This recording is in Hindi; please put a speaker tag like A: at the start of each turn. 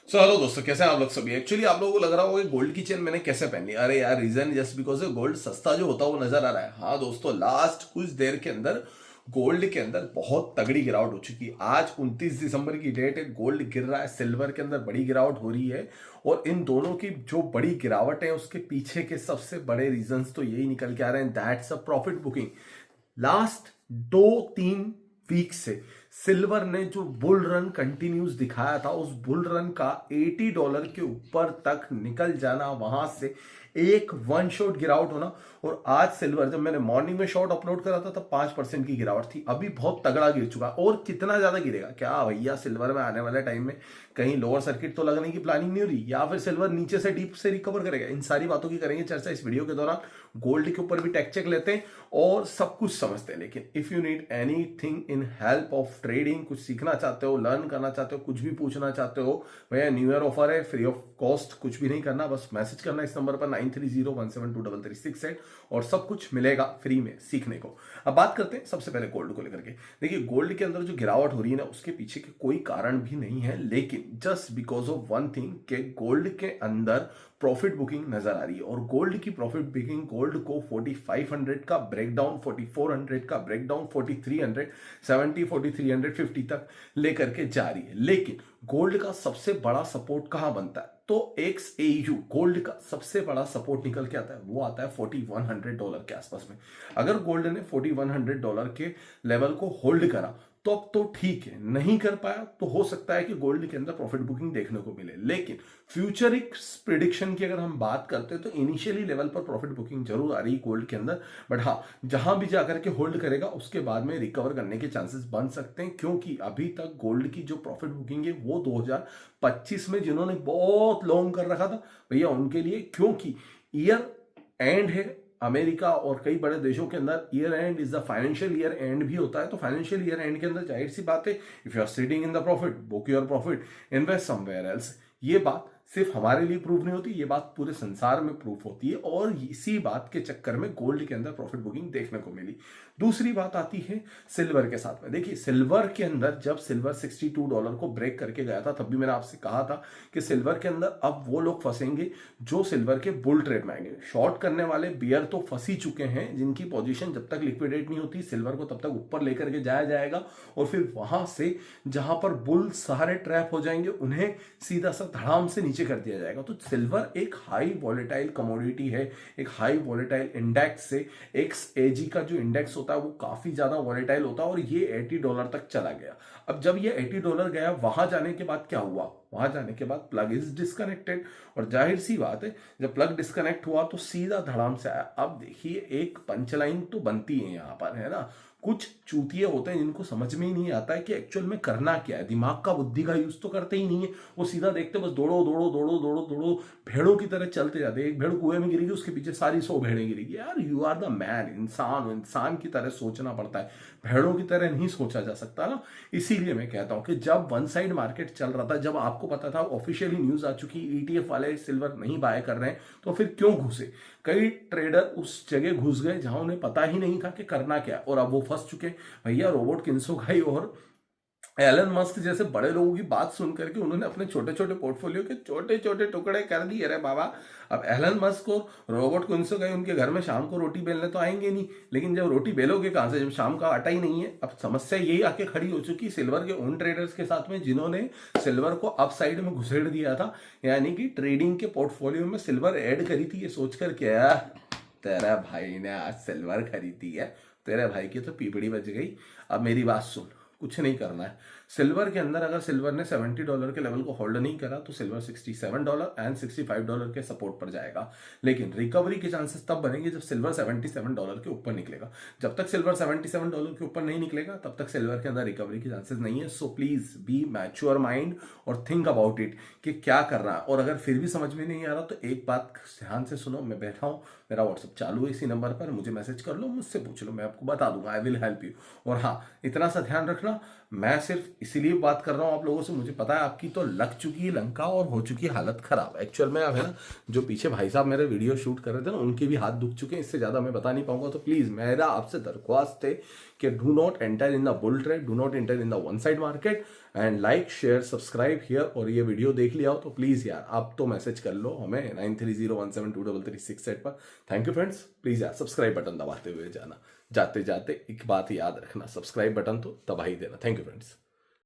A: हेलो दोस्तों, कैसे हैं आप लोग सभी। एक्चुअली आप लोगों को लग रहा होगा कि गोल्ड की चेन मैंने कैसे पहनी। अरे यार, रीजन जस्ट बिकॉज गोल्ड सस्ता जो होता है वो नजर आ रहा है। हाँ दोस्तों, लास्ट कुछ देर के अंदर गोल्ड के अंदर बहुत तगड़ी गिरावट हो चुकी है। आज 29 दिसंबर की डेट है, गोल्ड गिर रहा है, सिल्वर के अंदर बड़ी गिरावट हो रही है। और इन दोनों की जो बड़ी गिरावट है उसके पीछे के सबसे बड़े रीजंस तो यही निकल के आ रहे हैं, that's a profit booking. Last 2-3 week से सिल्वर ने जो बुल रन कंटिन्यूस दिखाया था, उस बुल रन का $80 के ऊपर तक निकल जाना, वहां से एक वन शॉट गिरावट होना। और आज सिल्वर, जब मैंने मॉर्निंग में शॉट अपलोड करा था तब 5% की गिरावट थी, अभी बहुत तगड़ा गिर चुका। और कितना ज्यादा गिरेगा क्या भैया, सिल्वर में आने वाले टाइम में कहीं लोअर सर्किट तो लगने की प्लानिंग नहीं हो रही, या फिर सिल्वर नीचे से डीप से रिकवर करेगा। इन सारी बातों की करेंगे चर्चा इस वीडियो के दौरान। गोल्ड के ऊपर भी टेक चेक लेते हैं और सब कुछ समझते हैं। लेकिन if you need anything in help of trading, कुछ सीखना चाहते हो, लर्न करना चाहते हो, कुछ भी पूछना चाहते हो, भैया न्यू ईयर ऑफर है, फ्री ऑफ कॉस्ट, कुछ भी नहीं करना, बस मैसेज करना इस नंबर पर 9301723368 और सब कुछ मिलेगा फ्री में सीखने को। अब बात करते हैं सबसे पहले गोल्ड को लेकर के। देखिए, गोल्ड के अंदर जो गिरावट हो रही है ना, उसके पीछे के कोई कारण भी नहीं है, लेकिन just because of one thing के गोल्ड के अंदर प्रॉफिट बुकिंग नजर आ रही है। और गोल्ड की प्रॉफिट बुकिंग गोल्ड को 4500 का ब्रेकडाउन, 4400 का ब्रेकडाउन, 4300, 70, 4350 तक लेकर के जा रही है। लेकिन गोल्ड का सबसे बड़ा सपोर्ट कहां बनता है, तो XAU गोल्ड का सबसे बड़ा सपोर्ट निकल के आता है, वो आता है $4100 के आसपास में। अगर गोल्ड ने $4100 के लेवल को होल्ड करा तो अब तो ठीक है, नहीं कर पाया तो हो सकता है कि गोल्ड के अंदर प्रॉफिट बुकिंग देखने को मिले। लेकिन फ्यूचरिक प्रिडिक्शन की अगर हम बात करते हैं तो इनिशियली लेवल पर प्रॉफिट बुकिंग जरूर आ रही है गोल्ड के अंदर, बट हाँ, जहां भी जाकर के होल्ड करेगा उसके बाद में रिकवर करने के चांसेस बन सकते हैं। क्योंकि अभी तक गोल्ड की जो प्रॉफिट बुकिंग है वो 2025 में जिन्होंने बहुत लॉन्ग कर रखा था भैया उनके लिए, क्योंकि ईयर एंड है अमेरिका और कई बड़े देशों के अंदर, year and is the financial year and भी होता है। तो फाइनेंशियल ईयर एंड के अंदर जाहिर सी बात है, if you are sitting in the profit, book your profit, invest somewhere else. ये बात सिर्फ हमारे लिए प्रूव नहीं होती, ये बात पूरे संसार में प्रूफ होती है। और इसी बात के चक्कर में गोल्ड के अंदर प्रॉफिट बुकिंग देखने को मिली। दूसरी बात आती है सिल्वर के साथ में। देखिए, सिल्वर के अंदर जब सिल्वर $62 को ब्रेक करके गया था, तब भी मैंने आपसे कहा था कि सिल्वर के अंदर अब वो लोग फंसेंगे जो सिल्वर के बुल ट्रेड में आएंगे। शॉर्ट करने वाले बियर तो फंस ही चुके हैं, जिनकी पोजीशन जब तक लिक्विडेट नहीं होती सिल्वर को तब तक ऊपर लेकर के जाया जाएगा। और फिर वहां से जहां पर बुल सारे ट्रैप हो जाएंगे, उन्हें सीधा सा धड़ाम से नीचे कर दिया जाएगा। तो सिल्वर एक हाई वॉलेटाइल कमोडिटी है, एक हाई वॉलेटाइल इंडेक्स से। XAG का जो इंडेक्स होता है वो काफी ज्यादा वॉलेटाइल होता है और ये $80 तक चला गया। अब जब ये $80 गया, वहां जाने के बाद क्या हुआ, वहां जाने के बाद प्लग इज डिस्कनेक्टेड। और जाहिर सी बात है, जब प्लग डिस्कनेक्ट हुआ तो सीधा धड़ाम से आया। अब देखिए, एक पंचलाइन तो बनती है यहां पर, है ना। कुछ चूतिए होते हैं जिनको समझ में ही नहीं आता है कि एक्चुअल में करना क्या है, दिमाग का बुद्धि का यूज तो करते ही नहीं है। वो सीधा देखते बस दौड़ो दौड़ो दौड़ो दौड़ो दौड़ो, भेड़ों की तरह चलते जाते। एक भेड़ कुएं में गिरेगी, उसके पीछे सारी 100 भेड़ें गिरेगी। यार, यू आर द मैन, इंसान, इंसान की तरह सोचना पड़ता है, भेड़ों की तरह नहीं सोचा जा सकता ना। इसीलिए मैं कहता हूं कि जब वन साइड मार्केट चल रहा था, जब आपको पता था, ऑफिशियली न्यूज आ चुकी, ETF वाले सिल्वर नहीं बाय कर रहे हैं, तो फिर क्यों घुसे। कई ट्रेडर उस जगह घुस गए जहां उन्हें पता ही नहीं था कि करना क्या, और अब वो फंस चुके। भैया, रोबोट किंसोगाई और एलन मस्क जैसे बड़े लोगों की बात सुन करके उन्होंने अपने छोटे छोटे पोर्टफोलियो के छोटे छोटे टुकड़े कर दिए। अरे बाबा, अब एलन मस्क और रोबोट किंसोगाई उनके घर में शाम को रोटी बेलने तो आएंगे नहीं, लेकिन जब रोटी बेलोगे कहां से, जब शाम का आटा ही नहीं है। अब समस्या यही आके खड़ी हो चुकी सिल्वर के उन ट्रेडर्स के साथ में जिन्होंने सिल्वर को अप साइड में घुसेड़ दिया था, यानी कि ट्रेडिंग के पोर्टफोलियो में सिल्वर ऐड करी थी, ये सोचकर क्या तेरा भाई ने आज सिल्वर खरीदी है, तेरे भाई की तो पीपड़ी बच गई। अब मेरी बात सुन, कुछ नहीं करना है। सिल्वर के अंदर अगर सिल्वर ने $70 के लेवल को होल्ड नहीं करा तो सिल्वर $67 एंड $65 के सपोर्ट पर जाएगा। लेकिन रिकवरी के चांसेस तब बनेंगे जब सिल्वर $77 के ऊपर निकलेगा। जब तक सिल्वर $77 के ऊपर नहीं निकलेगा तब तक सिल्वर के अंदर रिकवरी के चांसेस नहीं है। So please be mature mind और थिंक अबाउट इट कि क्या करना है। और अगर फिर भी समझ में नहीं आ रहा तो एक बात ध्यान से सुनो, मैं बैठा हूं, मेरा व्हाट्सएप चालू है, इसी नंबर पर मुझे मैसेज कर लो, मुझसे पूछ लो, मैं आपको बता दूंगा, आई विल हेल्प यू। और हाँ, इतना सा ध्यान रखना, मैं सिर्फ इसीलिए बात कर रहा हूं आप लोगों से, मुझे पता है आपकी तो लग चुकी है लंका और हो चुकी है हालत खराब। एक्चुअल में अब है ना, जो पीछे भाई साहब मेरे वीडियो शूट कर रहे थे ना, उनके भी हाथ दुख चुके हैं, इससे ज्यादा मैं बता नहीं पाऊंगा। तो प्लीज मेरा आपसे दरख्वास्त है कि do not enter in the bull trade, do not enter in the one side market. And like share subscribe here. और ये वीडियो देख लिया हो तो प्लीज़ यार आप तो मैसेज कर लो हमें 9301723368 पर। थैंक यू फ्रेंड्स, प्लीज़ यार सब्सक्राइब बटन दबाते हुए जाना। जाते जाते एक बात याद रखना, सब्सक्राइब बटन तो दबा ही देना। Thank you friends.